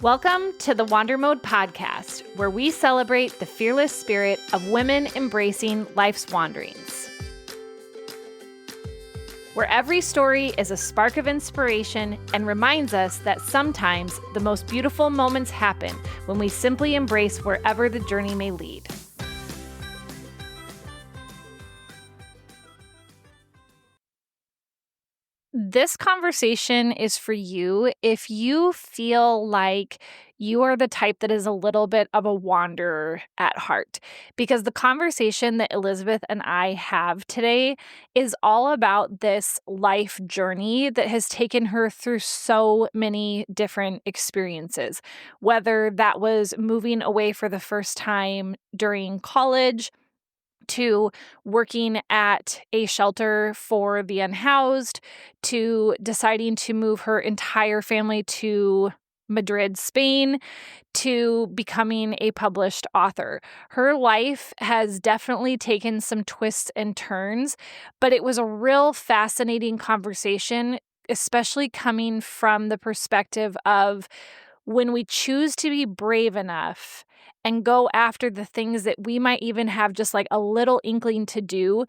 Welcome to the Wander Mode podcast, where we celebrate the fearless spirit of women embracing life's wanderings. Where every story is a spark of inspiration and reminds us that sometimes the most beautiful moments happen when we simply embrace wherever the journey may lead. This conversation is for you if you feel like you are the type that is a little bit of a wanderer at heart, because the conversation that Elizabeth and I have today is all about this life journey that has taken her through so many different experiences, whether that was moving away for the first time during college, to working at a shelter for the unhoused, to deciding to move her entire family to Madrid, Spain, to becoming a published author. Her life has definitely taken some twists and turns, but it was a real fascinating conversation, especially coming from the perspective of when we choose to be brave enough and go after the things that we might even have just like a little inkling to do,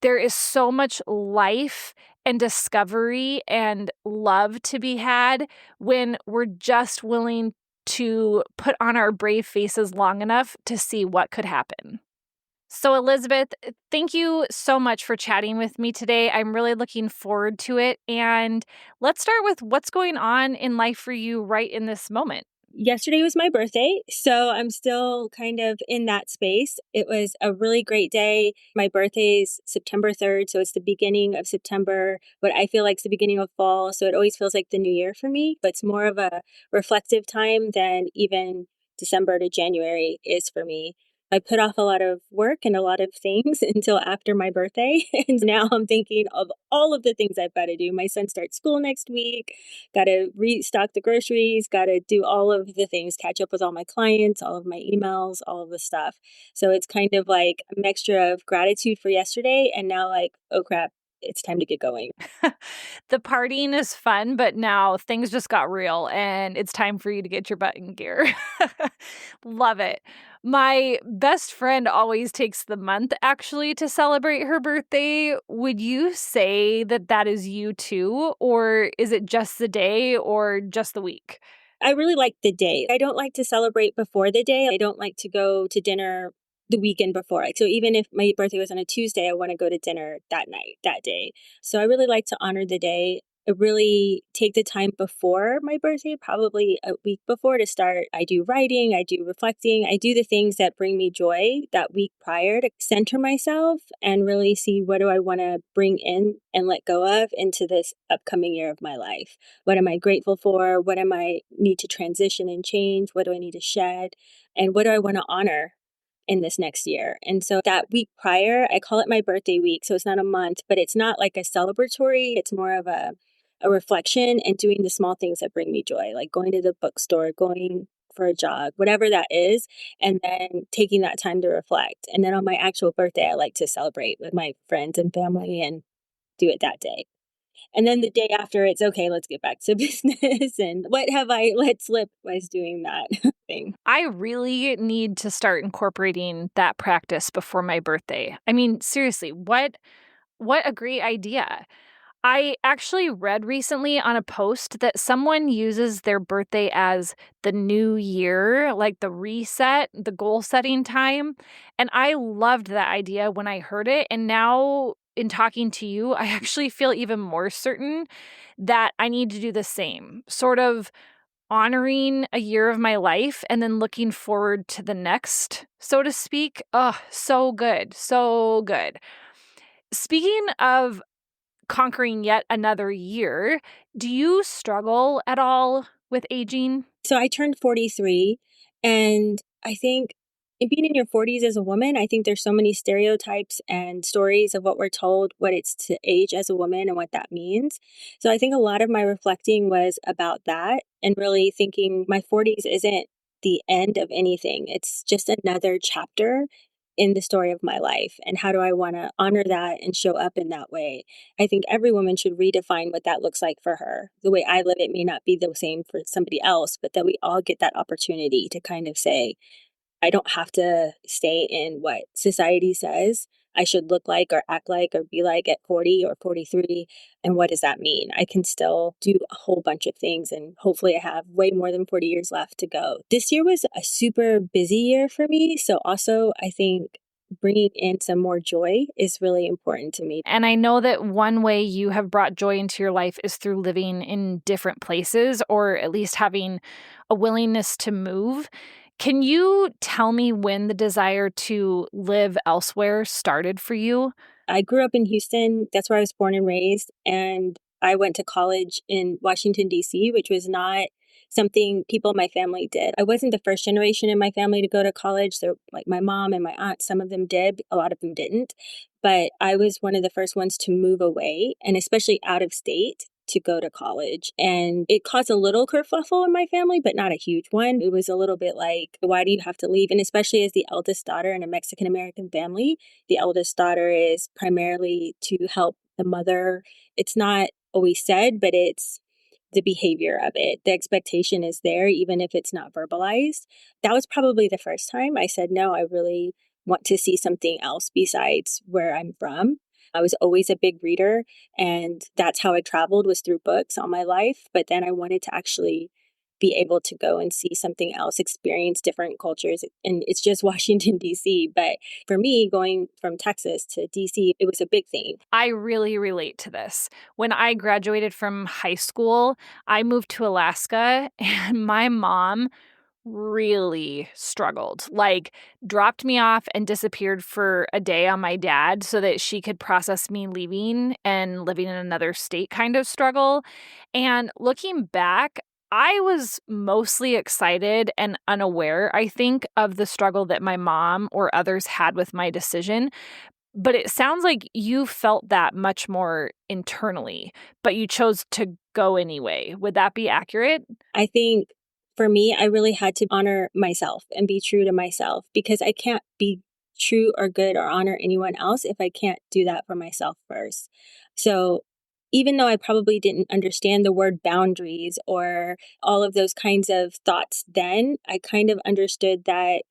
there is so much life and discovery and love to be had when we're just willing to put on our brave faces long enough to see what could happen. So Elizabeth, thank you so much for chatting with me today. I'm really looking forward to it. And let's start with what's going on in life for you right in this moment. Yesterday was my birthday, so I'm still kind of in that space. It was a really great day. My birthday's September 3rd, so it's the beginning of September, but I feel like it's the beginning of fall, so it always feels like the new year for me, but it's more of a reflective time than even December to January is for me. I put off a lot of work and a lot of things until after my birthday. And now I'm thinking of all of the things I've got to do. My son starts school next week, got to restock the groceries, got to do all of the things, catch up with all my clients, all of my emails, all of the stuff. So it's kind of like a mixture of gratitude for yesterday and now like, oh crap, it's time to get going. The partying is fun, but now things just got real and it's time for you to get your butt in gear. Love it. My best friend always takes the month actually to celebrate her birthday. Would you say that that is you too? Or is it just the day or just the week? I really like the day. I don't like to celebrate before the day. I don't like to go to dinner the weekend before. Like, so even if my birthday was on a Tuesday, I want to go to dinner that night, that day. So I really like to honor the day. I really take the time before my birthday, probably a week before, to start. I do writing, I do reflecting, I do the things that bring me joy that week prior to center myself and really see what do I want to bring in and let go of into this upcoming year of my life. What am I grateful for? What am I need to transition and change? What do I need to shed? And what do I want to honor in this next year? And so that week prior, I call it my birthday week. So it's not a month, but it's not like a celebratory. It's more of a reflection and doing the small things that bring me joy, like going to the bookstore, going for a jog, whatever that is, and then taking that time to reflect. And then on my actual birthday, I like to celebrate with my friends and family and do it that day. And then the day after, it's okay, let's get back to business. And what have I let slip was doing that thing. I really need to start incorporating that practice before my birthday. I mean, seriously, what a great idea. I actually read recently on a post that someone uses their birthday as the new year, like the reset, the goal setting time. And I loved that idea when I heard it. And now in talking to you, I actually feel even more certain that I need to do the same, sort of honoring a year of my life and then looking forward to the next, so to speak. Oh, so good. So good. Speaking of conquering yet another year, do you struggle at all with aging? So I turned 43, and I think being in your 40s as a woman, I think there's so many stereotypes and stories of what we're told, what it's to age as a woman and what that means. So I think a lot of my reflecting was about that and really thinking my 40s isn't the end of anything. It's just another chapter in the story of my life? And how do I want to honor that and show up in that way? I think every woman should redefine what that looks like for her. The way I live it may not be the same for somebody else, but that we all get that opportunity to kind of say, I don't have to stay in what society says I should look like or act like or be like at 40 or 43. And what does that mean? I can still do a whole bunch of things. And hopefully, I have way more than 40 years left to go. This year was a super busy year for me. So, also, I think bringing in some more joy is really important to me. And I know that one way you have brought joy into your life is through living in different places, or at least having a willingness to move. Can you tell me when the desire to live elsewhere started for you? I grew up in Houston. That's where I was born and raised. And I went to college in Washington, D.C., which was not something people in my family did. I wasn't the first generation in my family to go to college. So, like my mom and my aunt, some of them did, a lot of them didn't. But I was one of the first ones to move away, and especially out of state, to go to college. And it caused a little kerfuffle in my family, but not a huge one. It was a little bit like, why do you have to leave? And especially as the eldest daughter in a Mexican American family, the eldest daughter is primarily to help the mother. It's not always said, but it's the behavior of it. The expectation is there, even if it's not verbalized. That was probably the first time I said, no, I really want to see something else besides where I'm from. I was always a big reader, and that's how I traveled, was through books all my life. But then I wanted to actually be able to go and see something else, experience different cultures. And it's just Washington, D.C. But for me, going from Texas to DC, it was a big thing. I really relate to this. When I graduated from high school, I moved to Alaska, and my mom really struggled. Like, dropped me off and disappeared for a day on my dad so that she could process me leaving and living in another state kind of struggle. And looking back, I was mostly excited and unaware, I think, of the struggle that my mom or others had with my decision. But it sounds like you felt that much more internally, but you chose to go anyway. Would that be accurate? I think for me, I really had to honor myself and be true to myself, because I can't be true or good or honor anyone else if I can't do that for myself first. So, even though I probably didn't understand the word boundaries or all of those kinds of thoughts then, I kind of understood that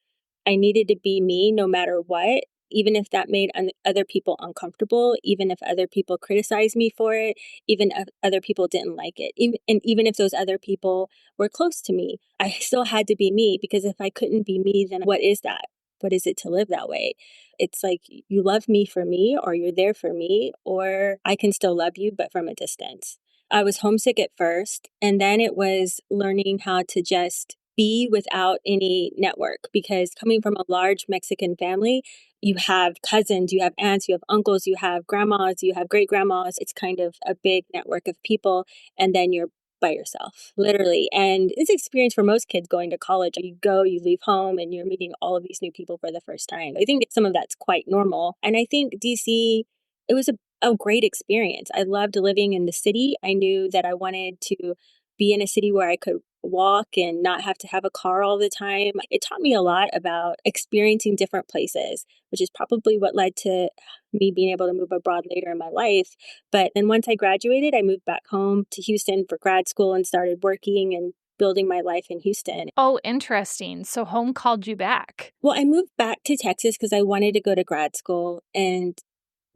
I needed to be me no matter what, even if that made other people uncomfortable, even if other people criticized me for it, even if other people didn't like it. And even if those other people were close to me, I still had to be me, because if I couldn't be me, then what is that? What is it to live that way? It's like, you love me for me, or you're there for me, or I can still love you, but from a distance. I was homesick at first, and then it was learning how to just be without any network, because coming from a large Mexican family, you have cousins, you have aunts, you have uncles, you have grandmas, you have great grandmas. It's kind of a big network of people. And then you're by yourself, literally. And it's an experience for most kids going to college. You go, you leave home, and you're meeting all of these new people for the first time. I think some of that's quite normal. And I think DC, it was a great experience. I loved living in the city. I knew that I wanted to be in a city where I could walk and not have to have a car all the time. It taught me a lot about experiencing different places, which is probably what led to me being able to move abroad later in my life. But then once I graduated, I moved back home to Houston for grad school and started working and building my life in Houston. Oh, interesting. So home called you back. Well, I moved back to Texas because I wanted to go to grad school, and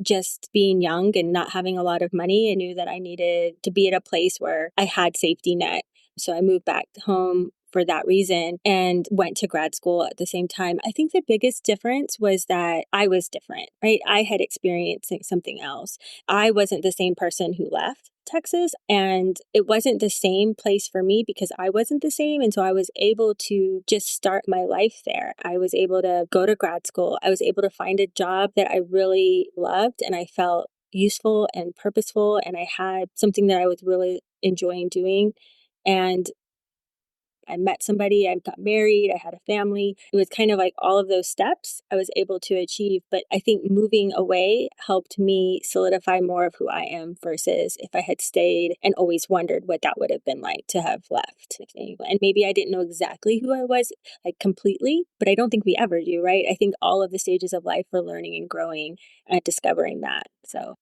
just being young and not having a lot of money, I knew that I needed to be at a place where I had safety net. So I moved back home for that reason and went to grad school at the same time. I think the biggest difference was that I was different, right? I had experienced something else. I wasn't the same person who left Texas, and it wasn't the same place for me because I wasn't the same. And so I was able to just start my life there. I was able to go to grad school. I was able to find a job that I really loved, and I felt useful and purposeful, and I had something that I was really enjoying doing. And I met somebody, I got married, I had a family. It was kind of like all of those steps I was able to achieve. But I think moving away helped me solidify more of who I am versus if I had stayed and always wondered what that would have been like to have left. And maybe I didn't know exactly who I was like completely, but I don't think we ever do, right? I think all of the stages of life we're learning and growing and discovering that. So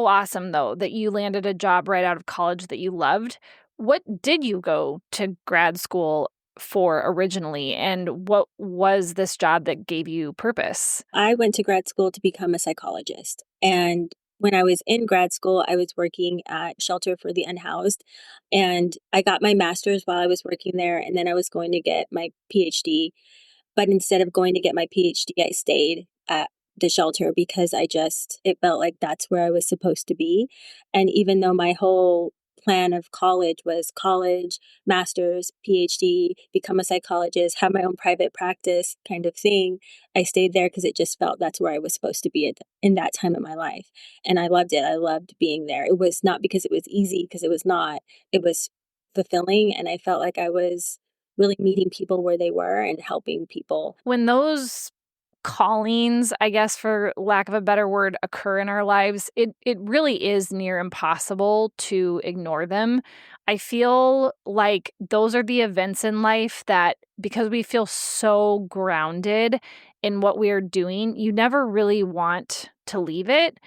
awesome, though, that you landed a job right out of college that you loved. What did you go to grad school for originally, and what was this job that gave you purpose? I went to grad school to become a psychologist. And when I was in grad school, I was working at Shelter for the Unhoused. And I got my master's while I was working there. And then I was going to get my PhD. But instead of going to get my PhD, I stayed at the shelter because it felt like that's where I was supposed to be. And even though my whole plan of college was college, master's, PhD, become a psychologist, have my own private practice kind of thing, I stayed there because it just felt that's where I was supposed to be in that time of my life. And I loved it. I loved being there. It was not because it was easy, because it was not. It was fulfilling. And I felt like I was really meeting people where they were and helping people. When those callings, I guess for lack of a better word, occur in our lives, it really is near impossible to ignore them. I feel like those are the events in life that, because we feel so grounded in what we are doing, you never really want to leave it.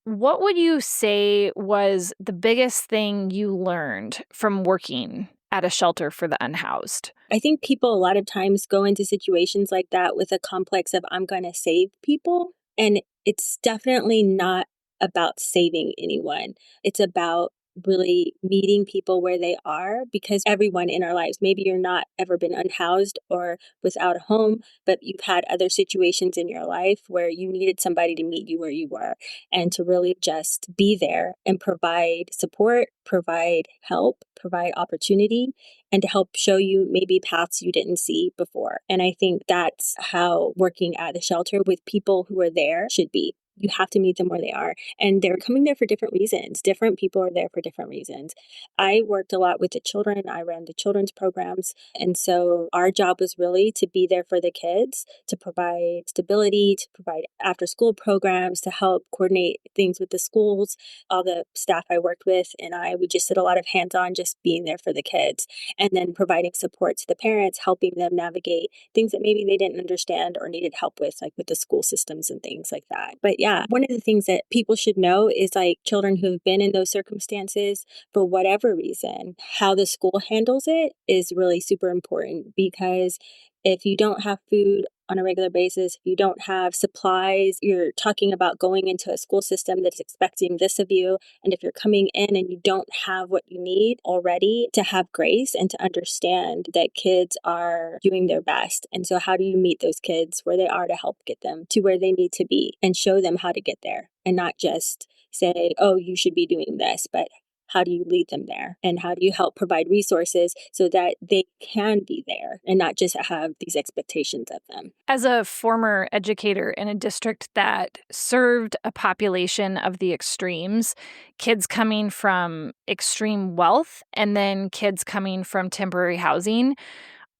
What would you say was the biggest thing you learned from working at a shelter for the unhoused? I think people a lot of times go into situations like that with a complex of, I'm going to save people. And it's definitely not about saving anyone. It's about really meeting people where they are, because everyone in our lives, maybe you're not ever been unhoused or without a home, but you've had other situations in your life where you needed somebody to meet you where you were and to really just be there and provide support, provide help, provide opportunity, and to help show you maybe paths you didn't see before. And I think that's how working at the shelter with people who are there should be. You have to meet them where they are. And they're coming there for different reasons. Different people are there for different reasons. I worked a lot with the children. I ran the children's programs. And so our job was really to be there for the kids, to provide stability, to provide after school programs, to help coordinate things with the schools. All the staff I worked with and we just did a lot of hands-on, just being there for the kids, and then providing support to the parents, helping them navigate things that maybe they didn't understand or needed help with, like with the school systems and things like that. But yeah, one of the things that people should know is like children who have been in those circumstances for whatever reason, how the school handles it is really super important, because if you don't have food on a regular basis, if you don't have supplies, you're talking about going into a school system that's expecting this of you. And if you're coming in and you don't have what you need already, to have grace and to understand that kids are doing their best. And so how do you meet those kids where they are to help get them to where they need to be and show them how to get there, and not just say, oh, you should be doing this, but how do you lead them there? And how do you help provide resources so that they can be there and not just have these expectations of them? As a former educator in a district that served a population of the extremes, kids coming from extreme wealth and then kids coming from temporary housing,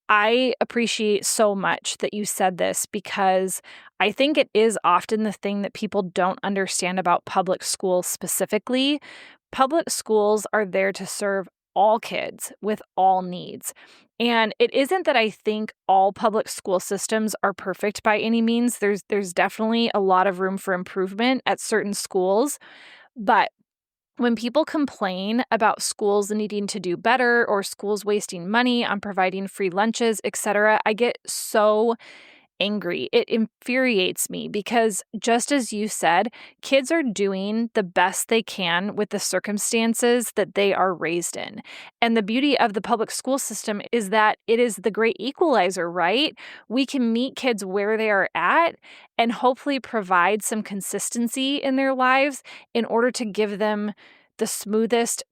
I appreciate so much that you said this, because I think it is often the thing that people don't understand about public schools specifically. Public schools are there to serve all kids with all needs. And it isn't that I think all public school systems are perfect by any means. There's definitely a lot of room for improvement at certain schools, but when people complain about schools needing to do better or schools wasting money on providing free lunches, etc., I get so angry. It infuriates me because, just as you said, kids are doing the best they can with the circumstances that they are raised in. And the beauty of the public school system is that it is the great equalizer, right? We can meet kids where they are at and hopefully provide some consistency in their lives in order to give them the smoothest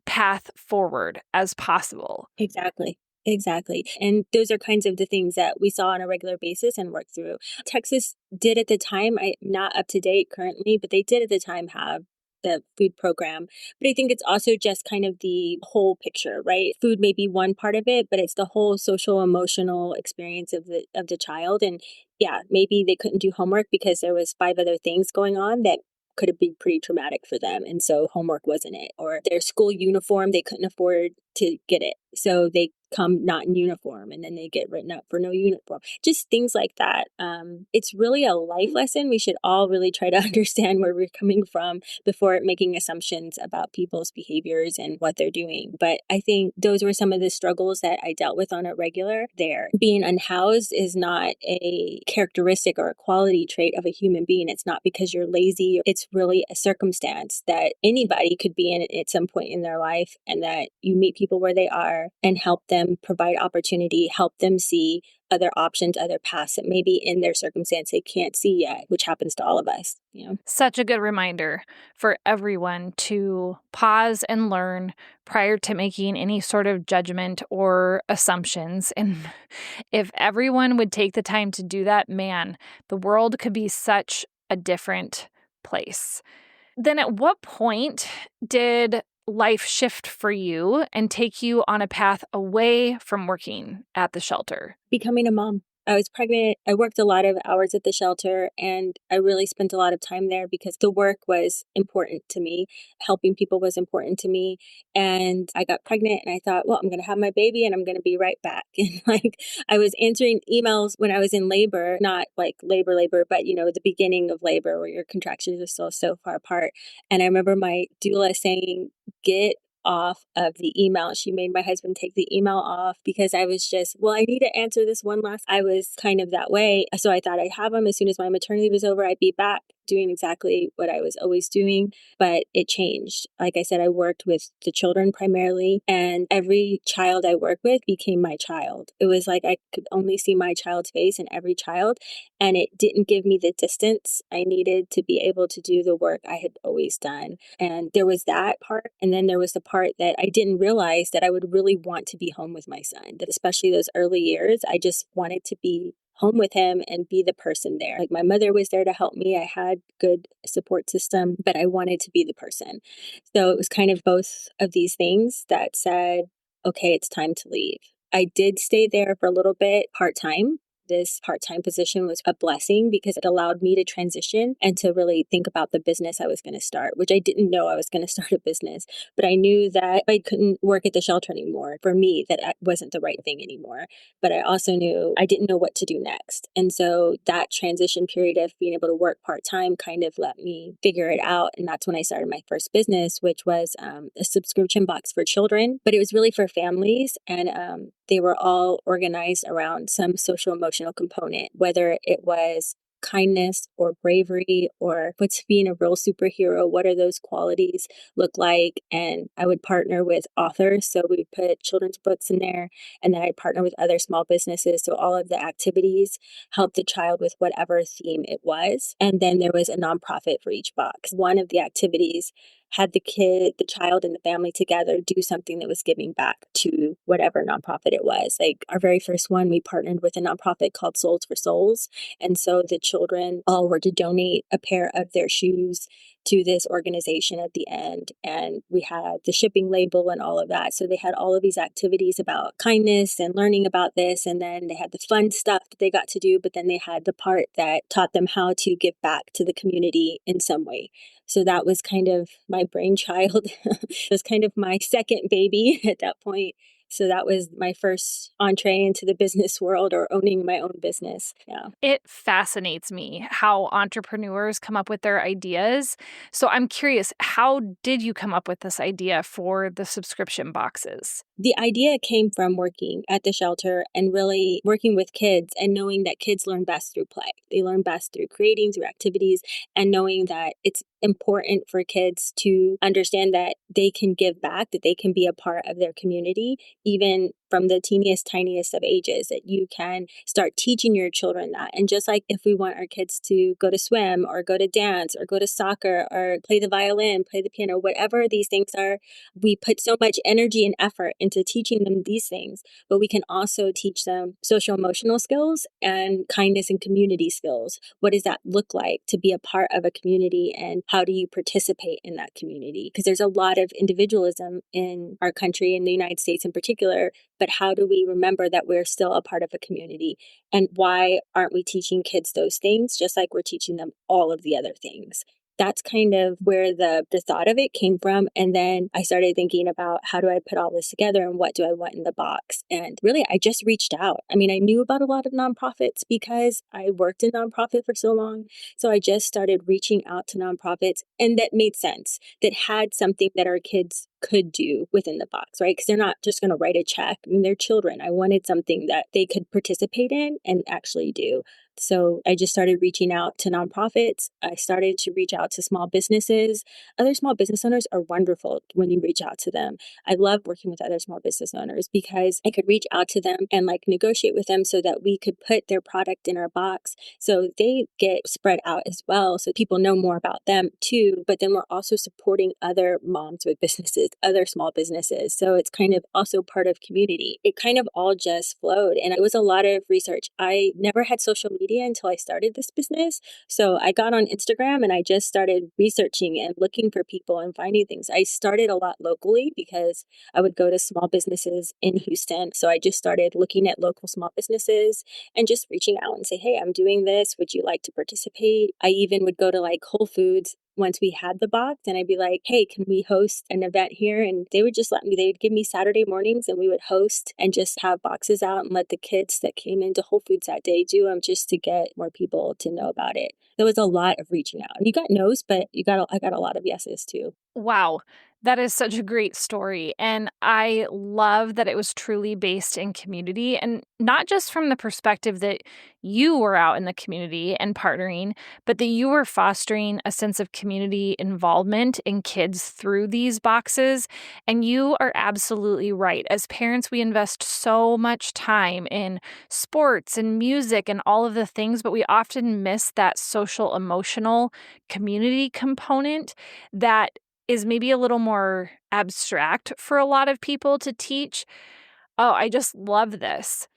path forward as possible. Exactly. Exactly. And those are kinds of the things that we saw on a regular basis and worked through. Texas did at the time, I'm not up to date currently, but they did at the time have the food program. But I think it's also just kind of the whole picture, right? Food may be one part of it, but it's the whole social emotional experience of the child. And yeah, maybe they couldn't do homework because there was five other things going on that could have been pretty traumatic for them. And so homework wasn't it. Or their school uniform, they couldn't afford to get it. So they come not in uniform and then they get written up for no uniform. Just things like that. It's really a life lesson. We should all really try to understand where we're coming from before making assumptions about people's behaviors and what they're doing. But I think those were some of the struggles that I dealt with on a regular there. Being unhoused is not a characteristic or a quality trait of a human being. It's not because you're lazy. It's really a circumstance that anybody could be in at some point in their life, and that you meet people where they are and help them, provide opportunity, help them see other options, other paths that maybe in their circumstance they can't see yet, which happens to all of us, you know. Such a good reminder for everyone to pause and learn prior to making any sort of judgment or assumptions. And if everyone would take the time to do that, man, the world could be such a different place. Then at what point did life shift for you and take you on a path away from working at the shelter? Becoming a mom. I was pregnant. I worked a lot of hours at the shelter, and I really spent a lot of time there because the work was important to me. Helping people was important to me. And I got pregnant and I thought, well, I'm going to have my baby and I'm going to be right back. And like I was answering emails when I was in labor, not like labor, but the beginning of labor where your contractions are still so far apart. And I remember my doula saying, get off of the email. She made my husband take the email off because I was just, well, I need to answer this one last. I was kind of that way. So I thought I'd have him as soon as my maternity was over. I'd be back doing exactly what I was always doing, but it changed. Like I said, I worked with the children primarily, and every child I worked with became my child. It was like I could only see my child's face in every child, and it didn't give me the distance I needed to be able to do the work I had always done. And there was that part. And then there was the part that I didn't realize that I would really want to be home with my son, that especially those early years, I just wanted to be home with him and be the person there. Like my mother was there to help me. I had good support system, but I wanted to be the person. So it was kind of both of these things that said, okay, it's time to leave. I did stay there for a little bit part-time. This part-time position was a blessing because it allowed me to transition and to really think about the business I was going to start, which I didn't know I was going to start a business, but I knew that I couldn't work at the shelter anymore. For me, that wasn't the right thing anymore. But I also knew I didn't know what to do next. And so that transition period of being able to work part-time kind of let me figure it out. And that's when I started my first business, which was a subscription box for children, but it was really for families. And they were all organized around some social emotional component, whether it was kindness or bravery or what's being a real superhero, what are those qualities look like. And I would partner with authors, so we would put children's books in there, and then I'd partner with other small businesses, so all of the activities helped the child with whatever theme it was. And then there was a nonprofit for each box. One of the activities had the child and the family together do something that was giving back to whatever nonprofit it was. Like our very first one, we partnered with a nonprofit called Souls for Souls. And so the children all were to donate a pair of their shoes to this organization at the end. And we had the shipping label and all of that. So they had all of these activities about kindness and learning about this. And then they had the fun stuff that they got to do, but then they had the part that taught them how to give back to the community in some way. So that was kind of my brainchild. It was kind of my second baby at that point. So that was my first entree into the business world, or owning my own business. Yeah. It fascinates me how entrepreneurs come up with their ideas. So I'm curious, how did you come up with this idea for the subscription boxes? The idea came from working at the shelter and really working with kids and knowing that kids learn best through play. They learn best through creating, through activities, and knowing that it's important for kids to understand that they can give back, that they can be a part of their community, even from the teeniest, tiniest of ages, that you can start teaching your children that. And just like if we want our kids to go to swim or go to dance or go to soccer or play the violin, play the piano, whatever these things are, we put so much energy and effort into teaching them these things, but we can also teach them social emotional skills and kindness and community skills. What does that look like to be a part of a community, and how do you participate in that community? Because there's a lot of individualism in our country, in the United States in particular, but how do we remember that we're still a part of a community? And why aren't we teaching kids those things just like we're teaching them all of the other things? That's kind of where the thought of it came from. And then I started thinking about, how do I put all this together and what do I want in the box? And really, I just reached out. I mean, I knew about a lot of nonprofits because I worked in nonprofit for so long. So I just started reaching out to nonprofits, and that made sense, that had something that our kids could do within the box, right? Because they're not just going to write a check. I mean, they're children. I wanted something that they could participate in and actually do. So I just started reaching out to nonprofits. I started to reach out to small businesses. Other small business owners are wonderful when you reach out to them. I love working with other small business owners because I could reach out to them and like negotiate with them so that we could put their product in our box so they get spread out as well. So people know more about them too. But then we're also supporting other moms with businesses, other small businesses. So it's kind of also part of community. It kind of all just flowed. And it was a lot of research. I never had social media until I started this business. So I got on Instagram and I just started researching and looking for people and finding things. I started a lot locally because I would go to small businesses in Houston. So I just started looking at local small businesses and just reaching out and say, hey, I'm doing this. Would you like to participate? I even would go to like Whole Foods once we had the box, and I'd be like, hey, can we host an event here? And they would just let me, they would give me Saturday mornings and we would host and just have boxes out and let the kids that came into Whole Foods that day do them, just to get more people to know about it. There was a lot of reaching out. You got no's, but I got a lot of yeses too. Wow. That is such a great story. And I love that it was truly based in community, and not just from the perspective that you were out in the community and partnering, but that you were fostering a sense of community involvement in kids through these boxes. And you are absolutely right. As parents, we invest so much time in sports and music and all of the things, but we often miss that social emotional community component that is maybe a little more abstract for a lot of people to teach. Oh, I just love this.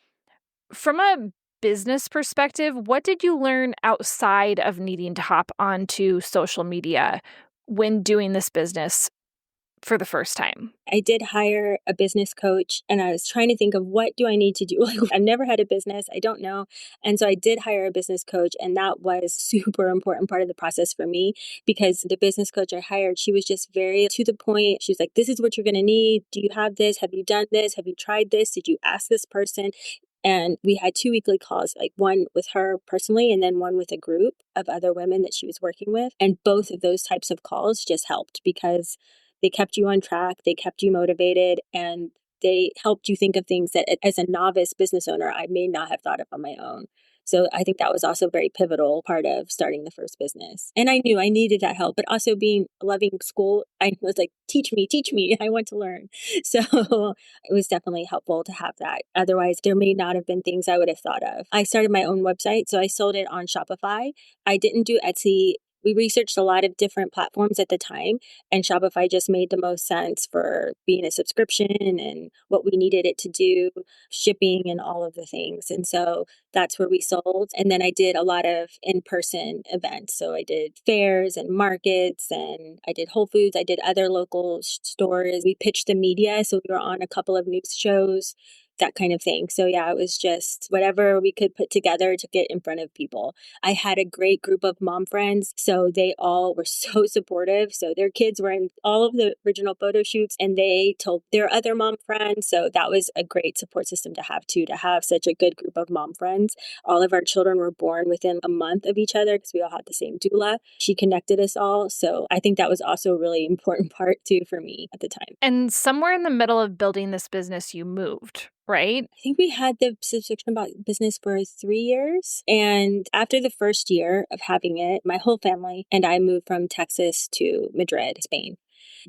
From a business perspective, what did you learn outside of needing to hop onto social media when doing this business for the first time? I did hire a business coach, and I was trying to think of, what do I need to do? Like, I've never had a business. I don't know. And so I did hire a business coach, and that was super important part of the process for me, because the business coach I hired, she was just very to the point. She was like, this is what you're going to need. Do you have this? Have you done this? Have you tried this? Did you ask this person? And we had 2 weekly calls, like one with her personally and then one with a group of other women that she was working with. And both of those types of calls just helped, because they kept you on track, they kept you motivated, and they helped you think of things that as a novice business owner, I may not have thought of on my own. So I think that was also a very pivotal part of starting the first business. And I knew I needed that help, but also being loving school, I was like, teach me. I want to learn. So it was definitely helpful to have that. Otherwise, there may not have been things I would have thought of. I started my own website, so I sold it on Shopify. I didn't do Etsy. We researched a lot of different platforms at the time, and Shopify just made the most sense for being a subscription and what we needed it to do, shipping and all of the things. And so that's where we sold. And then I did a lot of in-person events. So I did fairs and markets, and I did Whole Foods. I did other local stores. We pitched the media. So we were on a couple of news shows, that kind of thing. So yeah, it was just whatever we could put together to get in front of people. I had a great group of mom friends, so they all were so supportive. So their kids were in all of the original photo shoots, and they told their other mom friends. So that was a great support system to have too, to have such a good group of mom friends. All of our children were born within a month of each other because we all had the same doula. She connected us all. So I think that was also a really important part too for me at the time. And somewhere in the middle of building this business, you moved, right? I think we had the subscription about business for 3 years. And after the first year of having it, my whole family and I moved from Texas to Madrid, Spain.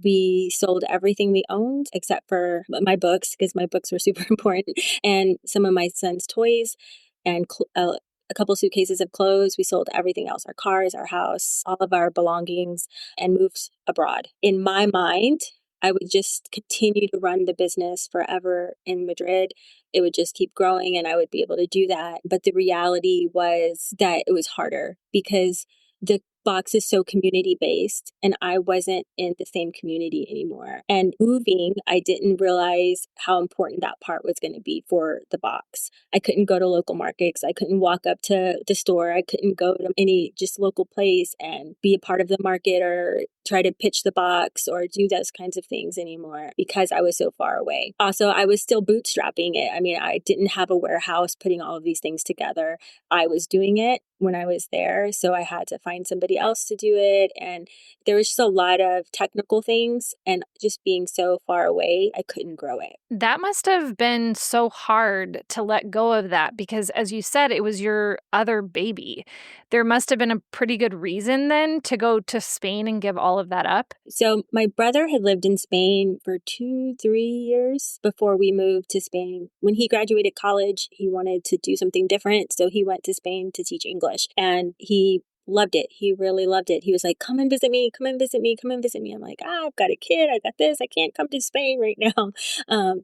We sold everything we owned except for my books, because my books were super important, and some of my son's toys and a couple suitcases of clothes. We sold everything else, our cars, our house, all of our belongings, and moved abroad. In my mind, I would just continue to run the business forever in Madrid. It would just keep growing and I would be able to do that. But the reality was that it was harder because the box is so community based and I wasn't in the same community anymore. And moving, I didn't realize how important that part was going to be for the box. I couldn't go to local markets. I couldn't walk up to the store. I couldn't go to any just local place and be a part of the market or try to pitch the box or do those kinds of things anymore because I was so far away. Also, I was still bootstrapping it. I mean, I didn't have a warehouse putting all of these things together. I was doing it when I was there. So I had to find somebody else to do it. And there was just a lot of technical things. And just being so far away, I couldn't grow it. That must have been so hard to let go of that because, as you said, it was your other baby. There must have been a pretty good reason then to go to Spain and give all of that up. So my brother had lived in Spain for 2, 3 years before we moved to Spain. When he graduated college, he wanted to do something different. So he went to Spain to teach English and he loved it. He really loved it. He was like, come and visit me, come and visit me, come and visit me. I'm like, I've got a kid. I got this. I can't come to Spain right now.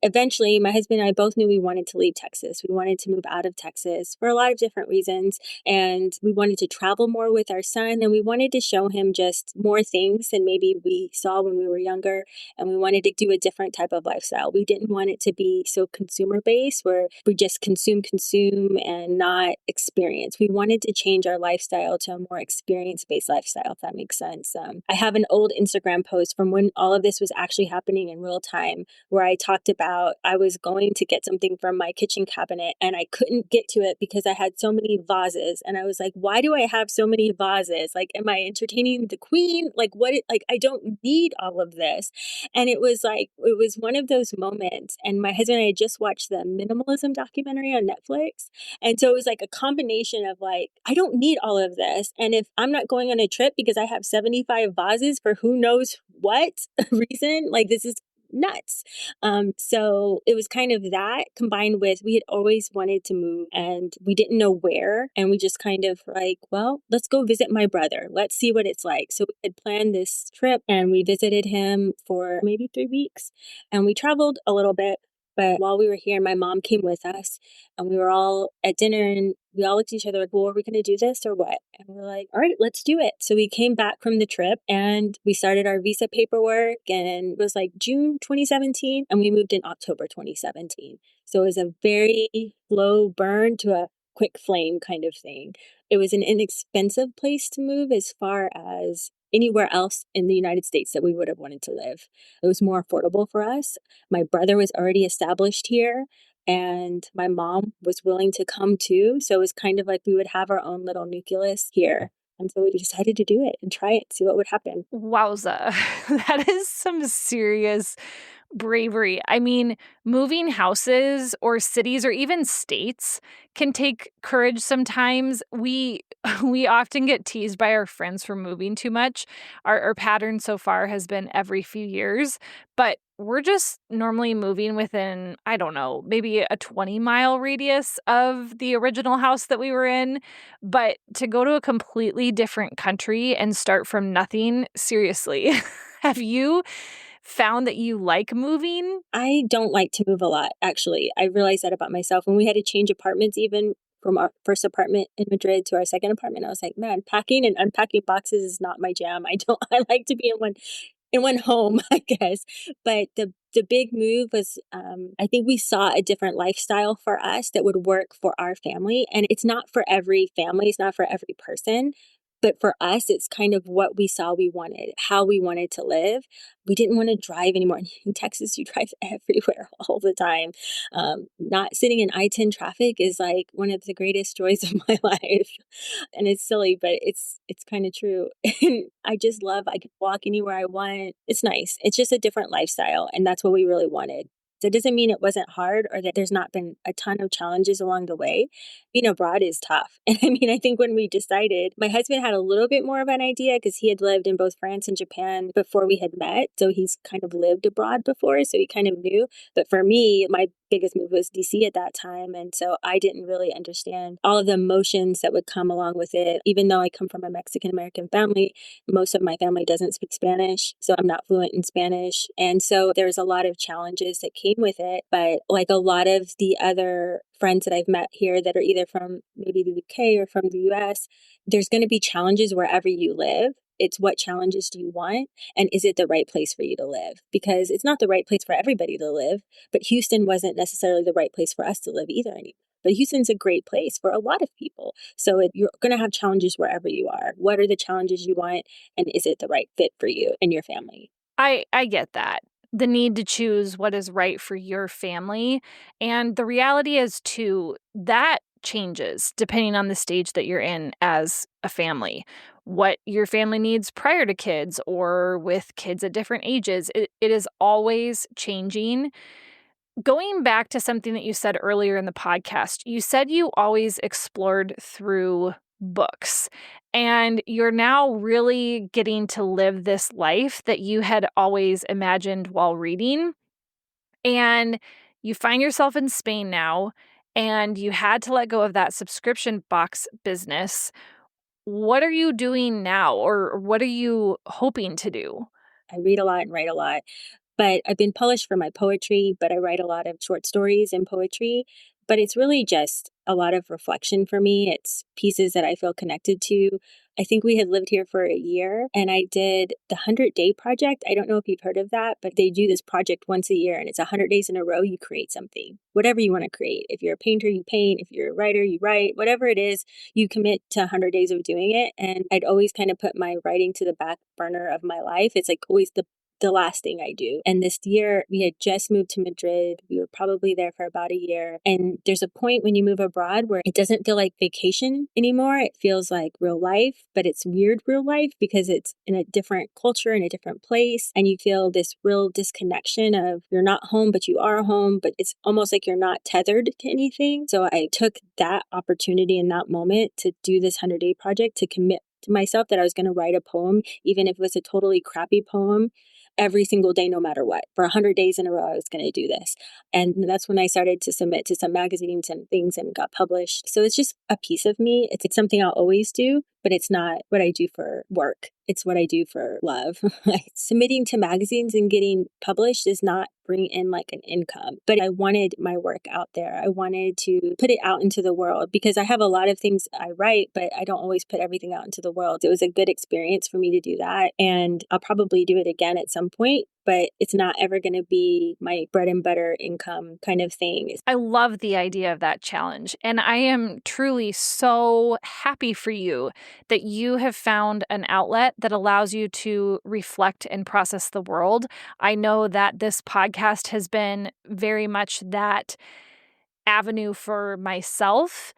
Eventually, my husband and I both knew we wanted to leave Texas. We wanted to move out of Texas for a lot of different reasons. And we wanted to travel more with our son. And we wanted to show him just more things than maybe we saw when we were younger. And we wanted to do a different type of lifestyle. We didn't want it to be so consumer based where we just consume, and not experience. We wanted to change our lifestyle to a more experience-based lifestyle, if that makes sense. I have an old Instagram post from when all of this was actually happening in real time where I talked about I was going to get something from my kitchen cabinet and I couldn't get to it because I had so many vases. And I was like, why do I have so many vases? Like, am I entertaining the queen? Like, I don't need all of this. And it was one of those moments. And my husband and I had just watched the minimalism documentary on Netflix. And so it was like a combination of like, I don't need all of this. And if I'm not going on a trip because I have 75 vases for who knows what reason, like this is nuts. So it was kind of that combined with we had always wanted to move and we didn't know where. And we just kind of like, well, let's go visit my brother. Let's see what it's like. So we had planned this trip and we visited him for maybe 3 weeks and we traveled a little bit. But while we were here, my mom came with us and we were all at dinner and we all looked at each other like, well, are we going to do this or what? And we were like, all right, let's do it. So we came back from the trip and we started our visa paperwork and it was like June 2017 and we moved in October 2017. So it was a very slow burn to a quick flame kind of thing. It was an inexpensive place to move as far as anywhere else in the United States that we would have wanted to live. It was more affordable for us. My brother was already established here and my mom was willing to come too. So it was kind of like we would have our own little nucleus here. And so we decided to do it and try it, see what would happen. Wowza. That is some serious bravery. I mean, moving houses or cities or even states can take courage sometimes. We we often get teased by our friends for moving too much. Our pattern so far has been every few years, but we're just normally moving within, I don't know, maybe a 20-mile radius of the original house that we were in. But to go to a completely different country and start from nothing, seriously, have you found that you like moving? I don't like to move a lot, actually. I realized that about myself. When we had to change apartments, even from our first apartment in Madrid to our second apartment, I was like, man, packing and unpacking boxes is not my jam. I like to be in one home, I guess. But the big move was, I think we saw a different lifestyle for us that would work for our family. And it's not for every family, it's not for every person. But for us, it's kind of what we saw we wanted, how we wanted to live. We didn't want to drive anymore. In Texas, you drive everywhere all the time. Not sitting in I-10 traffic is like one of the greatest joys of my life. And it's silly, but it's kind of true. And I just love, I can walk anywhere I want. It's nice. It's just a different lifestyle. And that's what we really wanted. It doesn't mean it wasn't hard or that there's not been a ton of challenges along the way. Being abroad is tough. And I mean, I think when we decided, my husband had a little bit more of an idea because he had lived in both France and Japan before we had met. So he's kind of lived abroad before. So he kind of knew. But for me, my biggest move was DC at that time. And so I didn't really understand all of the emotions that would come along with it. Even though I come from a Mexican American family, most of my family doesn't speak Spanish. So I'm not fluent in Spanish. And so there's a lot of challenges that came with it. But like a lot of the other friends that I've met here that are either from maybe the UK or from the US, there's going to be challenges wherever you live. It's what challenges do you want? And is it the right place for you to live? Because it's not the right place for everybody to live, but Houston wasn't necessarily the right place for us to live either anymore. But Houston's a great place for a lot of people. So you're going to have challenges wherever you are. What are the challenges you want? And is it the right fit for you and your family? I get that. The need to choose what is right for your family. And the reality is, too, that changes depending on the stage that you're in as a family. What your family needs prior to kids or with kids at different ages, it is always changing. Going back to something that you said earlier in the podcast, you said you always explored through books, and you're now really getting to live this life that you had always imagined while reading. And you find yourself in Spain now, and you had to let go of that subscription box business. What are you doing now, or what are you hoping to do? I read a lot and write a lot. But I've been published for my poetry, but I write a lot of short stories and poetry. But it's really just a lot of reflection for me. It's pieces that I feel connected to. I think we had lived here for a year and I did the 100-day project. I don't know if you've heard of that, but they do this project once a year and it's 100 days in a row. You create something, whatever you want to create. If you're a painter, you paint. If you're a writer, you write. Whatever it is, you commit to 100 days of doing it. And I'd always kind of put my writing to the back burner of my life. It's like always the last thing I do. And this year, we had just moved to Madrid. We were probably there for about a year. And there's a point when you move abroad where it doesn't feel like vacation anymore. It feels like real life, but it's weird real life because it's in a different culture, in a different place. And you feel this real disconnection of you're not home, but you are home, but it's almost like you're not tethered to anything. So I took that opportunity in that moment to do this 100-day project to commit to myself that I was going to write a poem, even if it was a totally crappy poem every single day, no matter what. For 100 days in a row, I was going to do this. And that's when I started to submit to some magazines and things and got published. So it's just a piece of me. It's something I'll always do, but it's not what I do for work. It's what I do for love. Submitting to magazines and getting published does not bring in like an income, but I wanted my work out there. I wanted to put it out into the world because I have a lot of things I write, but I don't always put everything out into the world. It was a good experience for me to do that. And I'll probably do it again at some point, but it's not ever going to be my bread and butter income kind of thing. I love the idea of that challenge. And I am truly so happy for you that you have found an outlet that allows you to reflect and process the world. I know that this podcast has been very much that avenue for myself.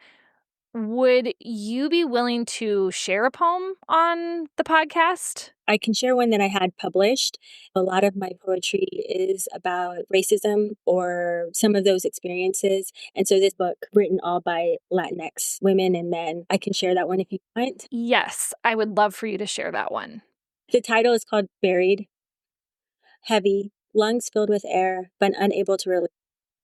Would you be willing to share a poem on the podcast? I can share one that I had published. A lot of my poetry is about racism or some of those experiences. And so this book, written all by Latinx women and men, I can share that one if you want. Yes, I would love for you to share that one. The title is called Buried. Heavy, lungs filled with air, but unable to release.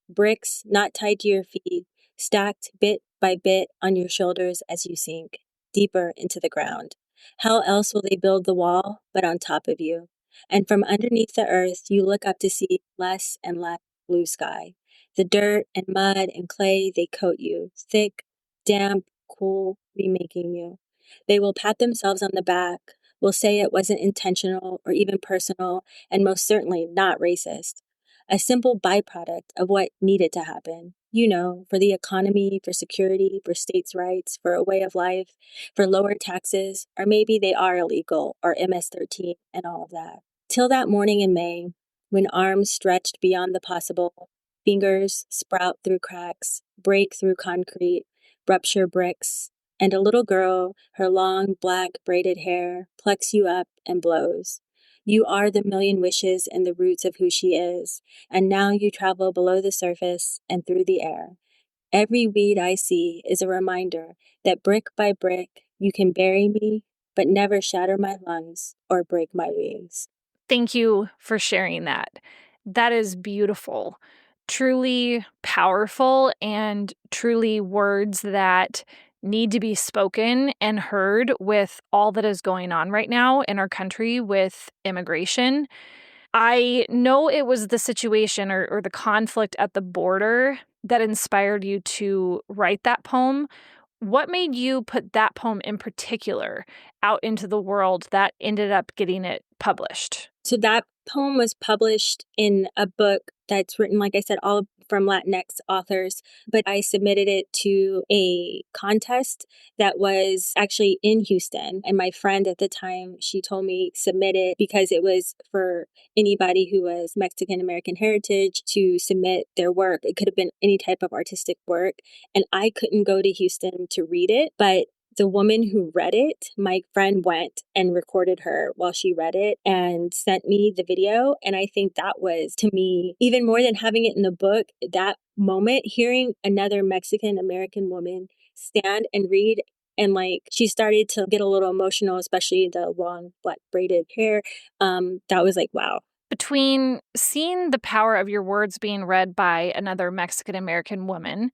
Bricks not tied to your feet, stacked bit by bit on your shoulders as you sink deeper into the ground. How else will they build the wall but on top of you? And from underneath the earth, you look up to see less and less blue sky. The dirt and mud and clay, they coat you, thick, damp, cool, remaking you. They will pat themselves on the back, will say it wasn't intentional or even personal, and most certainly not racist. A simple byproduct of what needed to happen. You know, for the economy, for security, for states' rights, for a way of life, for lower taxes, or maybe they are illegal, or MS-13 and all of that. Till that morning in May, when arms stretched beyond the possible, fingers sprout through cracks, break through concrete, rupture bricks, and a little girl, her long black braided hair, plucks you up and blows. You are the million wishes and the roots of who she is. And now you travel below the surface and through the air. Every weed I see is a reminder that brick by brick you can bury me, but never shatter my lungs or break my wings. Thank you for sharing that. That is beautiful, truly powerful, and truly words that need to be spoken and heard with all that is going on right now in our country with immigration. I know it was the situation or the conflict at the border that inspired you to write that poem. What made you put that poem in particular out into the world that ended up getting it published? So that poem was published in a book that's written, like I said, all from Latinx authors, but I submitted it to a contest that was actually in Houston. And my friend at the time, she told me submit it because it was for anybody who was Mexican American heritage to submit their work. It could have been any type of artistic work. And I couldn't go to Houston to read it, but the woman who read it, my friend went and recorded her while she read it and sent me the video. And I think that was, to me, even more than having it in the book, that moment, hearing another Mexican American woman stand and read. And like she started to get a little emotional, especially the long black braided hair. That was like, wow. Between seeing the power of your words being read by another Mexican American woman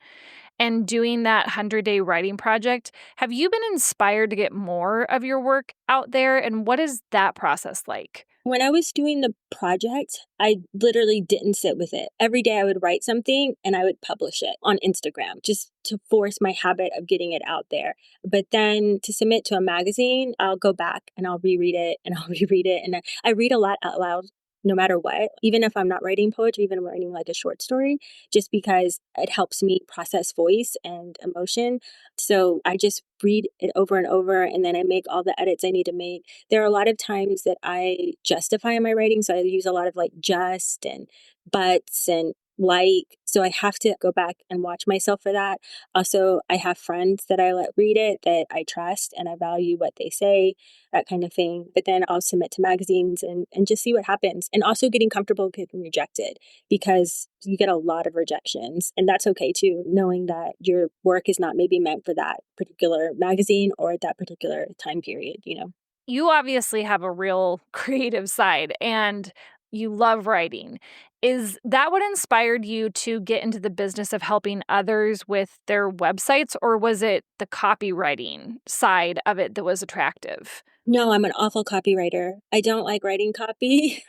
and doing that 100-day writing project, have you been inspired to get more of your work out there? And what is that process like? When I was doing the project, I literally didn't sit with it. Every day I would write something and I would publish it on Instagram just to force my habit of getting it out there. But then to submit to a magazine, I'll go back and I'll reread it and I'll reread it. And I read a lot out loud no matter what, even if I'm not writing poetry, even if I'm writing like a short story, just because it helps me process voice and emotion. So I just read it over and over and then I make all the edits I need to make. There are a lot of times that I justify in my writing. So I use a lot of like just and buts and like. So I have to go back and watch myself for that. Also, I have friends that I let read it that I trust and I value what they say, that kind of thing. But then I'll submit to magazines and just see what happens. And also getting comfortable getting rejected because you get a lot of rejections. And that's okay too, knowing that your work is not maybe meant for that particular magazine or that particular time period, you know? You obviously have a real creative side and you love writing. Is that what inspired you to get into the business of helping others with their websites, or was it the copywriting side of it that was attractive? No, I'm an awful copywriter. I don't like writing copy.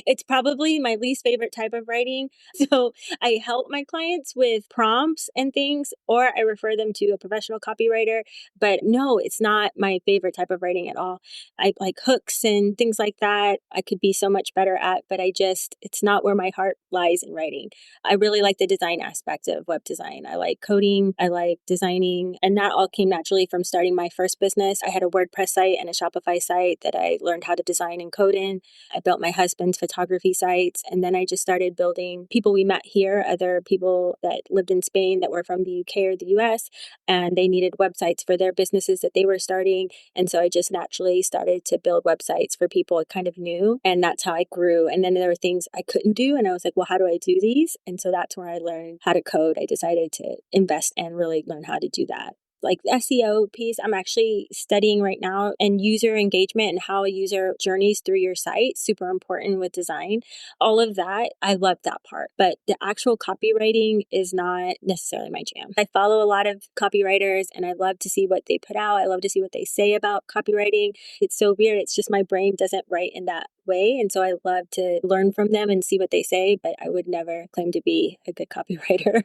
It's probably my least favorite type of writing. So I help my clients with prompts and things, or I refer them to a professional copywriter. But no, it's not my favorite type of writing at all. I like hooks and things like that. I could be so much better at, but it's not where my heart lies in writing. I really like the design aspect of web design. I like coding, I like designing, and that all came naturally from starting my first business. I had a WordPress site and a Shopify site that I learned how to design and code in. I built my husband's photography sites, and then I just started building people we met here, other people that lived in Spain that were from the UK or the US, and they needed websites for their businesses that they were starting. And so I just naturally started to build websites for people kind of new, and that's how I grew. And then there were things I couldn't do, and I was like, well, how do I do these? And so that's where I learned how to code. I decided to invest and really learn how to do that. Like the SEO piece, I'm actually studying right now, and user engagement and how a user journeys through your site, super important with design. All of that, I love that part. But the actual copywriting is not necessarily my jam. I follow a lot of copywriters and I love to see what they put out. I love to see what they say about copywriting. It's so weird. It's just my brain doesn't write in that way. And so I love to learn from them and see what they say, but I would never claim to be a good copywriter.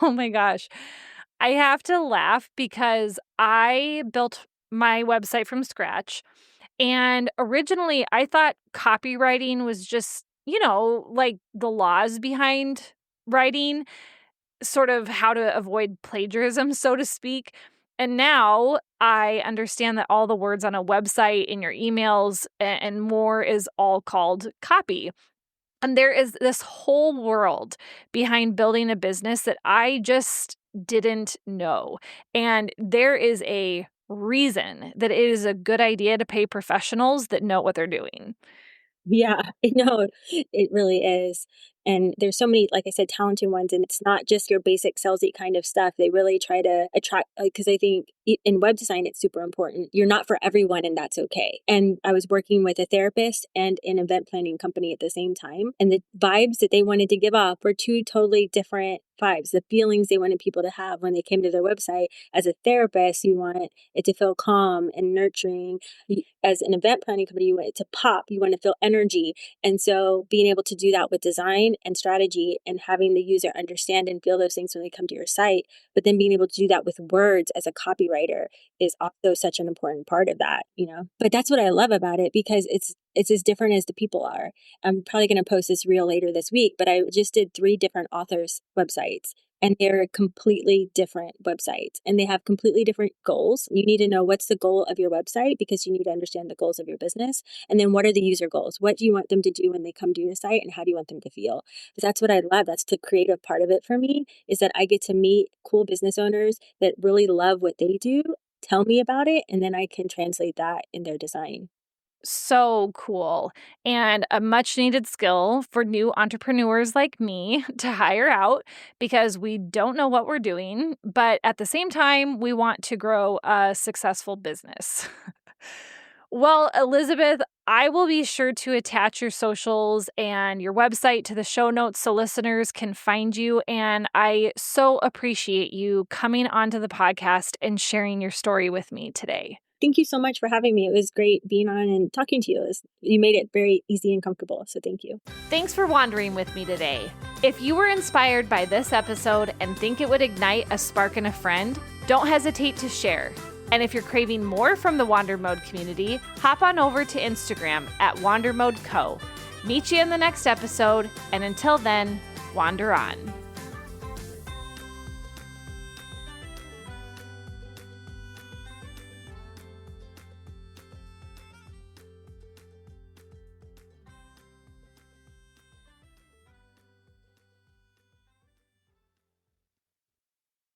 Oh my gosh. I have to laugh because I built my website from scratch. And originally, I thought copywriting was just, like the laws behind writing, sort of how to avoid plagiarism, so to speak. And now I understand that all the words on a website, in your emails, and more is all called copy. And there is this whole world behind building a business that I just didn't know. And there is a reason that it is a good idea to pay professionals that know what they're doing. Yeah, I know. It really is. And there's so many, like I said, talented ones, and it's not just your basic salesy kind of stuff. They really try to attract, because I think in web design, it's super important. You're not for everyone, and that's okay. And I was working with a therapist and an event planning company at the same time, and the vibes that they wanted to give off were two totally different vibes. The feelings they wanted people to have when they came to their website. As a therapist, you want it to feel calm and nurturing. As an event planning company, you want it to pop, you want to feel energy. And so being able to do that with design and strategy and having the user understand and feel those things when they come to your site, but then being able to do that with words as a copywriter is also such an important part of that. But that's what I love about it, because it's as different as the people are. I'm probably going to post this reel later this week, but I just did 3 different authors' websites. And they're completely different websites, and they have completely different goals. You need to know what's the goal of your website, because you need to understand the goals of your business. And then what are the user goals? What do you want them to do when they come to your site, and how do you want them to feel? But that's what I love. That's the creative part of it for me, is that I get to meet cool business owners that really love what they do, tell me about it, and then I can translate that in their design. So cool. And a much needed skill for new entrepreneurs like me to hire out because we don't know what we're doing, but at the same time, we want to grow a successful business. Well, Elizabeth, I will be sure to attach your socials and your website to the show notes so listeners can find you. And I so appreciate you coming onto the podcast and sharing your story with me today. Thank you so much for having me. It was great being on and talking to you. You made it very easy and comfortable. So thank you. Thanks for wandering with me today. If you were inspired by this episode and think it would ignite a spark in a friend, don't hesitate to share. And if you're craving more from the Wander Mode community, hop on over to Instagram at WanderModeCo. Meet you in the next episode, and until then, wander on.